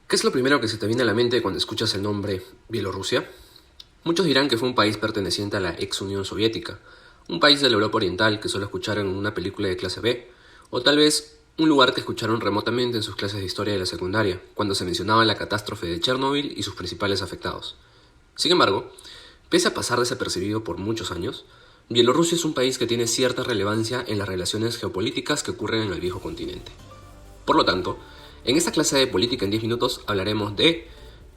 ¿Qué es lo primero que se te viene a la mente cuando escuchas el nombre Bielorrusia? Muchos dirán que fue un país perteneciente a la ex Unión Soviética, un país de la Europa Oriental que solo escucharon en una película de clase B, o tal vez un lugar que escucharon remotamente en sus clases de historia de la secundaria, cuando se mencionaba la catástrofe de Chernobyl y sus principales afectados. Sin embargo, pese a pasar desapercibido por muchos años, Bielorrusia es un país que tiene cierta relevancia en las relaciones geopolíticas que ocurren en el viejo continente. Por lo tanto, en esta clase de política en 10 minutos hablaremos de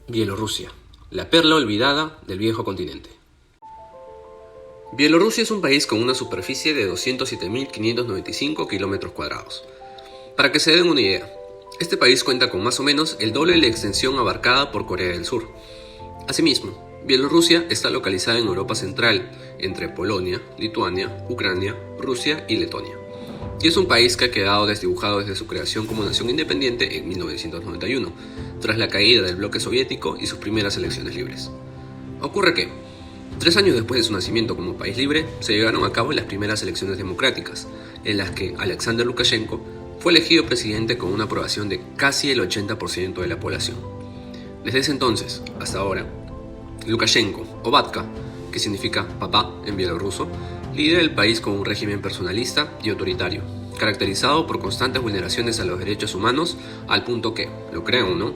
Bielorrusia, la perla olvidada del viejo continente. Bielorrusia es un país con una superficie de 207.595 kilómetros cuadrados. Para que se den una idea, este país cuenta con más o menos el doble de la extensión abarcada por Corea del Sur. Asimismo, Bielorrusia está localizada en Europa Central, entre Polonia, Lituania, Ucrania, Rusia y Letonia. Y es un país que ha quedado desdibujado desde su creación como nación independiente en 1991, tras la caída del bloque soviético y sus primeras elecciones libres. Ocurre que, 3 años después de su nacimiento como país libre, se llevaron a cabo las primeras elecciones democráticas, en las que Alexander Lukashenko fue elegido presidente con una aprobación de casi el 80% de la población. Desde ese entonces, hasta ahora, Lukashenko, o Batka, que significa papá en bielorruso, lidera el país con un régimen personalista y autoritario, caracterizado por constantes vulneraciones a los derechos humanos, al punto que, lo crean o no,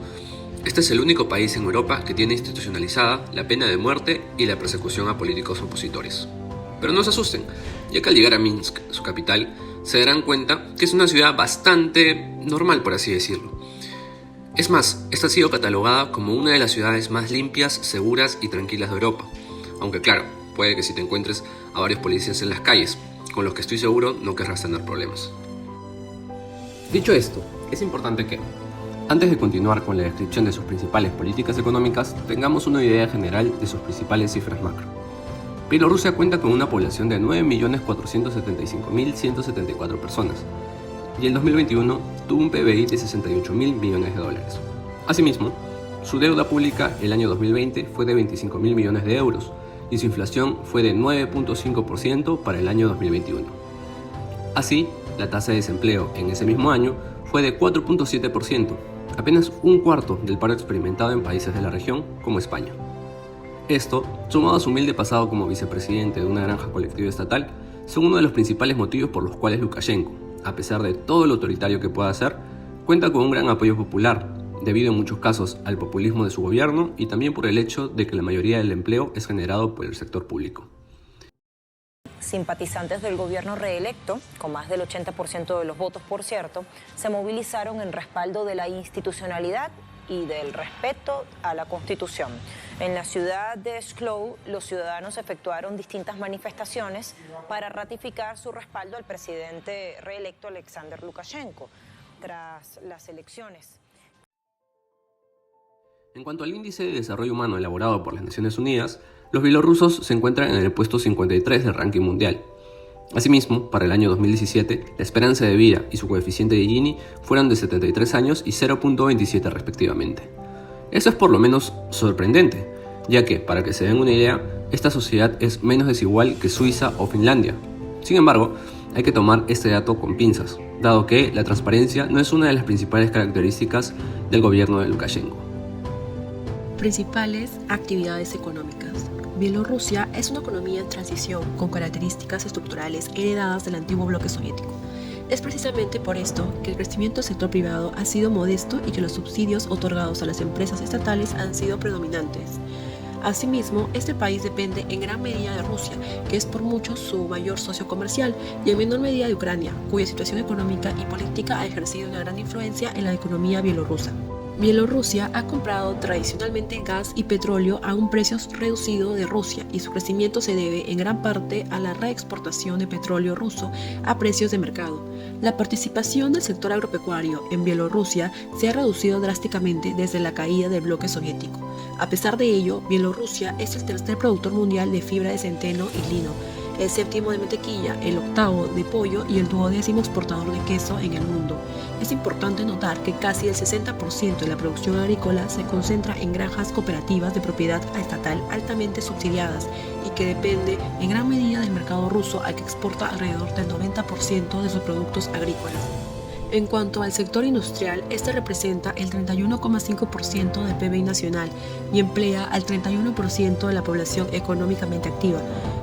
este es el único país en Europa que tiene institucionalizada la pena de muerte y la persecución a políticos opositores. Pero no se asusten, ya que al llegar a Minsk, su capital, se darán cuenta que es una ciudad bastante normal, por así decirlo. Es más, esta ha sido catalogada como una de las ciudades más limpias, seguras y tranquilas de Europa. Aunque claro, puede que si te encuentres a varios policías en las calles, con los que estoy seguro no querrás tener problemas. Dicho esto, es importante que, antes de continuar con la descripción de sus principales políticas económicas, tengamos una idea general de sus principales cifras macro. Bielorrusia cuenta con una población de 9.475.174 personas, y en 2021 tuvo un PBI de 68.000 millones de dólares. Asimismo, su deuda pública el año 2020 fue de 25.000 millones de euros, y su inflación fue de 9.5% para el año 2021. Así, la tasa de desempleo en ese mismo año fue de 4.7%, apenas un cuarto del paro experimentado en países de la región como España. Esto, sumado a su humilde pasado como vicepresidente de una granja colectiva estatal, son uno de los principales motivos por los cuales Lukashenko, a pesar de todo lo autoritario que pueda hacer, cuenta con un gran apoyo popular, debido en muchos casos al populismo de su gobierno y también por el hecho de que la mayoría del empleo es generado por el sector público. Simpatizantes del gobierno reelecto, con más del 80% de los votos por cierto, se movilizaron en respaldo de la institucionalidad y del respeto a la Constitución. En la ciudad de Shklov, los ciudadanos efectuaron distintas manifestaciones para ratificar su respaldo al presidente reelecto Alexander Lukashenko tras las elecciones. En cuanto al índice de desarrollo humano elaborado por las Naciones Unidas, los bielorrusos se encuentran en el puesto 53 del ranking mundial. Asimismo, para el año 2017, la esperanza de vida y su coeficiente de Gini fueron de 73 años y 0.27 respectivamente. Eso es por lo menos sorprendente, ya que, para que se den una idea, esta sociedad es menos desigual que Suiza o Finlandia. Sin embargo, hay que tomar este dato con pinzas, dado que la transparencia no es una de las principales características del gobierno de Lukashenko. Principales actividades económicas. Bielorrusia es una economía en transición con características estructurales heredadas del antiguo bloque soviético. Es precisamente por esto que el crecimiento del sector privado ha sido modesto y que los subsidios otorgados a las empresas estatales han sido predominantes. Asimismo, este país depende en gran medida de Rusia, que es por mucho su mayor socio comercial, y en menor medida de Ucrania, cuya situación económica y política ha ejercido una gran influencia en la economía bielorrusa. Bielorrusia ha comprado tradicionalmente gas y petróleo a un precio reducido de Rusia y su crecimiento se debe en gran parte a la reexportación de petróleo ruso a precios de mercado. La participación del sector agropecuario en Bielorrusia se ha reducido drásticamente desde la caída del bloque soviético. A pesar de ello, Bielorrusia es el tercer productor mundial de fibra de centeno y lino, el séptimo de mantequilla, el octavo de pollo y el 12º exportador de queso en el mundo. Es importante notar que casi el 60% de la producción agrícola se concentra en granjas cooperativas de propiedad estatal altamente subsidiadas y que depende en gran medida del mercado ruso al que exporta alrededor del 90% de sus productos agrícolas. En cuanto al sector industrial, este representa el 31,5% del PBI nacional y emplea al 31% de la población económicamente activa.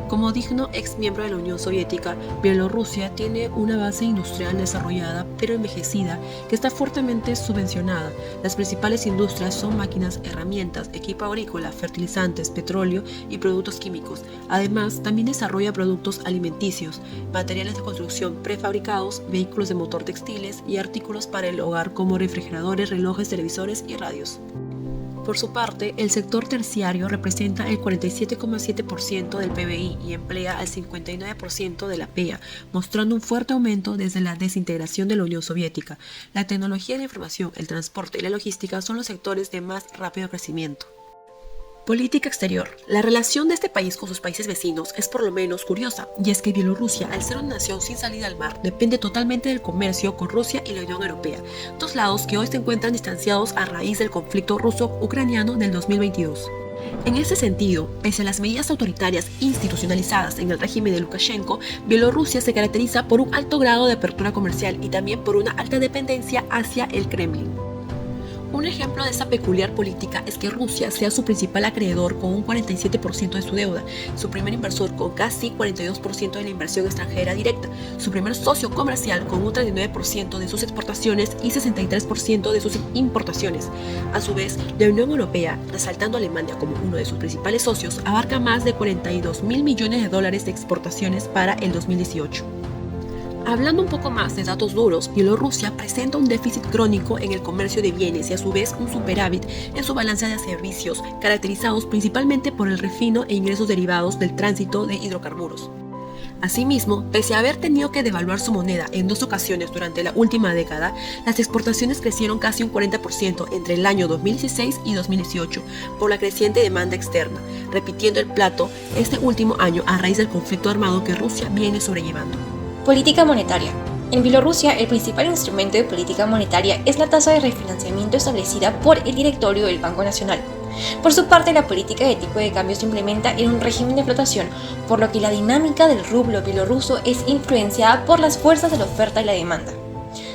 Como digno ex miembro de la Unión Soviética, Bielorrusia tiene una base industrial desarrollada pero envejecida que está fuertemente subvencionada. Las principales industrias son máquinas, herramientas, equipo agrícola, fertilizantes, petróleo y productos químicos. Además, también desarrolla productos alimenticios, materiales de construcción prefabricados, vehículos de motor textiles y artículos para el hogar como refrigeradores, relojes, televisores y radios. Por su parte, el sector terciario representa el 47,7% del PBI y emplea al 59% de la PEA, mostrando un fuerte aumento desde la desintegración de la Unión Soviética. La tecnología de la información, el transporte y la logística son los sectores de más rápido crecimiento. Política exterior. La relación de este país con sus países vecinos es por lo menos curiosa, y es que Bielorrusia, al ser una nación sin salida al mar, depende totalmente del comercio con Rusia y la Unión Europea, dos lados que hoy se encuentran distanciados a raíz del conflicto ruso-ucraniano del 2022. En ese sentido, pese a las medidas autoritarias institucionalizadas en el régimen de Lukashenko, Bielorrusia se caracteriza por un alto grado de apertura comercial y también por una alta dependencia hacia el Kremlin. Un ejemplo de esa peculiar política es que Rusia sea su principal acreedor con un 47% de su deuda, su primer inversor con casi 42% de la inversión extranjera directa, su primer socio comercial con un 39% de sus exportaciones y 63% de sus importaciones. A su vez, la Unión Europea, resaltando a Alemania como uno de sus principales socios, abarca más de 42.000 millones de dólares de exportaciones para el 2018. Hablando un poco más de datos duros, Bielorrusia presenta un déficit crónico en el comercio de bienes y a su vez un superávit en su balanza de servicios, caracterizados principalmente por el refino e ingresos derivados del tránsito de hidrocarburos. Asimismo, pese a haber tenido que devaluar su moneda en 2 ocasiones durante la última década, las exportaciones crecieron casi un 40% entre el año 2016 y 2018 por la creciente demanda externa, repitiendo el plato este último año a raíz del conflicto armado que Rusia viene sobrellevando. Política monetaria. En Bielorrusia, el principal instrumento de política monetaria es la tasa de refinanciamiento establecida por el directorio del Banco Nacional. Por su parte, la política de tipo de cambio se implementa en un régimen de flotación, por lo que la dinámica del rublo bielorruso es influenciada por las fuerzas de la oferta y la demanda.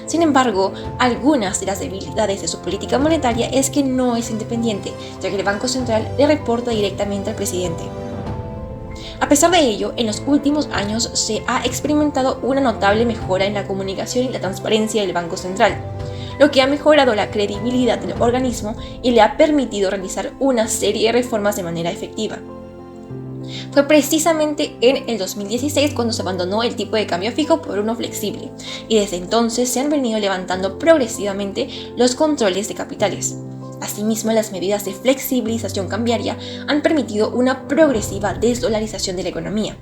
Sin embargo, algunas de las debilidades de su política monetaria es que no es independiente, ya que el Banco Central le reporta directamente al presidente. A pesar de ello, en los últimos años se ha experimentado una notable mejora en la comunicación y la transparencia del Banco Central, lo que ha mejorado la credibilidad del organismo y le ha permitido realizar una serie de reformas de manera efectiva. Fue precisamente en el 2016 cuando se abandonó el tipo de cambio fijo por uno flexible, y desde entonces se han venido levantando progresivamente los controles de capitales. Asimismo, las medidas de flexibilización cambiaria han permitido una progresiva desdolarización de la economía.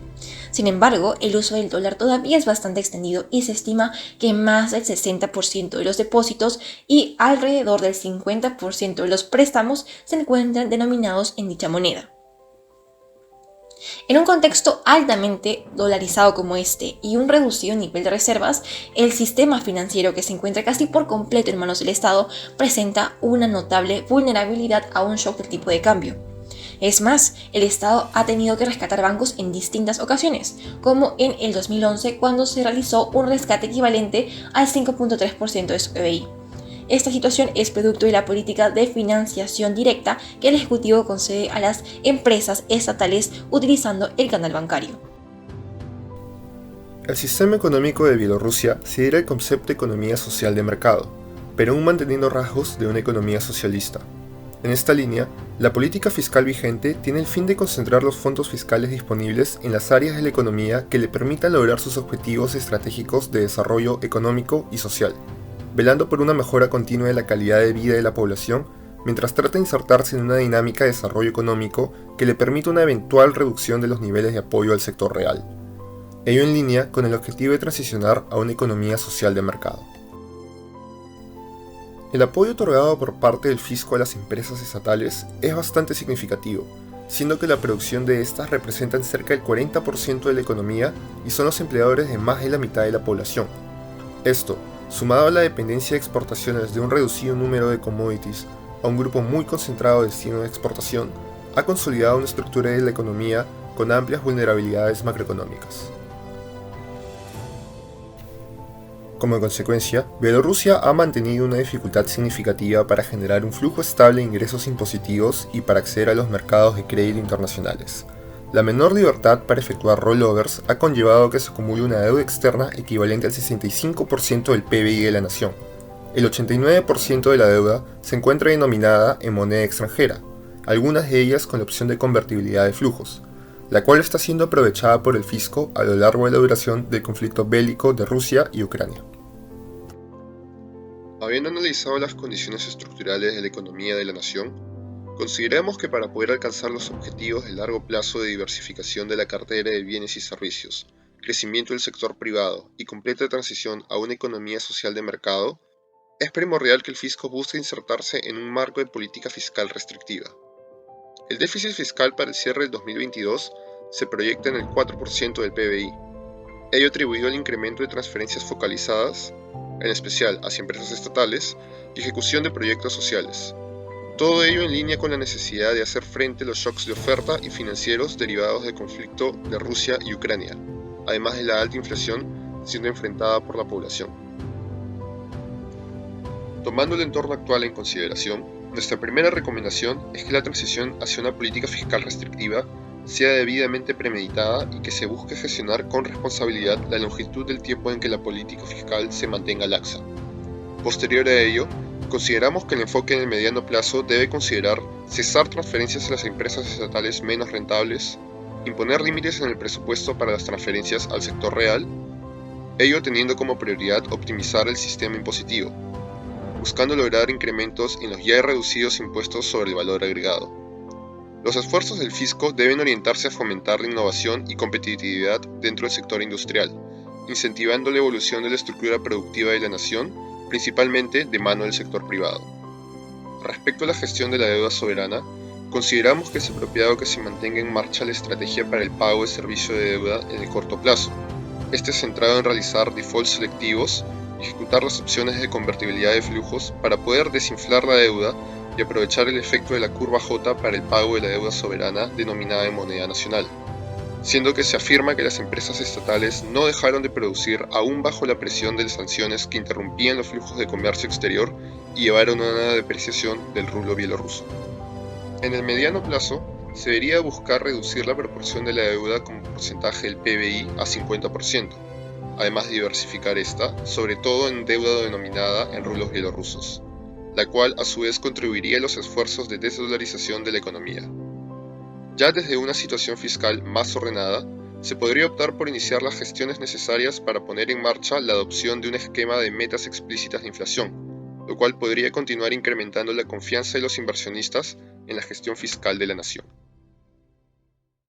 Sin embargo, el uso del dólar todavía es bastante extendido y se estima que más del 60% de los depósitos y alrededor del 50% de los préstamos se encuentran denominados en dicha moneda. En un contexto altamente dolarizado como este y un reducido nivel de reservas, el sistema financiero, que se encuentra casi por completo en manos del Estado, presenta una notable vulnerabilidad a un shock del tipo de cambio. Es más, el Estado ha tenido que rescatar bancos en distintas ocasiones, como en el 2011 cuando se realizó un rescate equivalente al 5.3% de su PBI. Esta situación es producto de la política de financiación directa que el Ejecutivo concede a las empresas estatales utilizando el canal bancario. El sistema económico de Bielorrusia sidera el concepto de economía social de mercado, pero aún manteniendo rasgos de una economía socialista. En esta línea, la política fiscal vigente tiene el fin de concentrar los fondos fiscales disponibles en las áreas de la economía que le permitan lograr sus objetivos estratégicos de desarrollo económico y social, velando por una mejora continua de la calidad de vida de la población, mientras trata de insertarse en una dinámica de desarrollo económico que le permita una eventual reducción de los niveles de apoyo al sector real. Ello en línea con el objetivo de transicionar a una economía social de mercado. El apoyo otorgado por parte del fisco a las empresas estatales es bastante significativo, siendo que la producción de estas representan cerca del 40% de la economía y son los empleadores de más de la mitad de la población. Esto, sumado a la dependencia de exportaciones de un reducido número de commodities a un grupo muy concentrado de destino de exportación, ha consolidado una estructura de la economía con amplias vulnerabilidades macroeconómicas. Como consecuencia, Bielorrusia ha mantenido una dificultad significativa para generar un flujo estable de ingresos impositivos y para acceder a los mercados de crédito internacionales. La menor libertad para efectuar rollovers ha conllevado que se acumule una deuda externa equivalente al 65% del PBI de la nación. El 89% de la deuda se encuentra denominada en moneda extranjera, algunas de ellas con la opción de convertibilidad de flujos, la cual está siendo aprovechada por el fisco a lo largo de la duración del conflicto bélico de Rusia y Ucrania. Habiendo analizado las condiciones estructurales de la economía de la nación, consideramos que para poder alcanzar los objetivos de largo plazo de diversificación de la cartera de bienes y servicios, crecimiento del sector privado y completa transición a una economía social de mercado, es primordial que el fisco busque insertarse en un marco de política fiscal restrictiva. El déficit fiscal para el cierre del 2022 se proyecta en el 4% del PBI, ello atribuido al incremento de transferencias focalizadas, en especial hacia empresas estatales, y ejecución de proyectos sociales. Todo ello en línea con la necesidad de hacer frente a los shocks de oferta y financieros derivados del conflicto de Rusia y Ucrania, además de la alta inflación siendo enfrentada por la población. Tomando el entorno actual en consideración, nuestra primera recomendación es que la transición hacia una política fiscal restrictiva sea debidamente premeditada y que se busque gestionar con responsabilidad la longitud del tiempo en que la política fiscal se mantenga laxa. Posterior a ello, consideramos que el enfoque en el mediano plazo debe considerar cesar transferencias a las empresas estatales menos rentables, imponer límites en el presupuesto para las transferencias al sector real, ello teniendo como prioridad optimizar el sistema impositivo, buscando lograr incrementos en los ya reducidos impuestos sobre el valor agregado. Los esfuerzos del fisco deben orientarse a fomentar la innovación y competitividad dentro del sector industrial, incentivando la evolución de la estructura productiva de la nación, principalmente de mano del sector privado. Respecto a la gestión de la deuda soberana, consideramos que es apropiado que se mantenga en marcha la estrategia para el pago de servicio de deuda en el corto plazo. Este es centrado en realizar defaults selectivos y ejecutar las opciones de convertibilidad de flujos para poder desinflar la deuda y aprovechar el efecto de la curva J para el pago de la deuda soberana denominada en moneda nacional, siendo que se afirma que las empresas estatales no dejaron de producir aún bajo la presión de las sanciones que interrumpían los flujos de comercio exterior y llevaron a una depreciación del rublo bielorruso. En el mediano plazo, se debería buscar reducir la proporción de la deuda como porcentaje del PBI a 50%, además de diversificar esta, sobre todo en deuda denominada en rublos bielorrusos, la cual a su vez contribuiría a los esfuerzos de desdolarización de la economía. Ya desde una situación fiscal más ordenada, se podría optar por iniciar las gestiones necesarias para poner en marcha la adopción de un esquema de metas explícitas de inflación, lo cual podría continuar incrementando la confianza de los inversionistas en la gestión fiscal de la nación.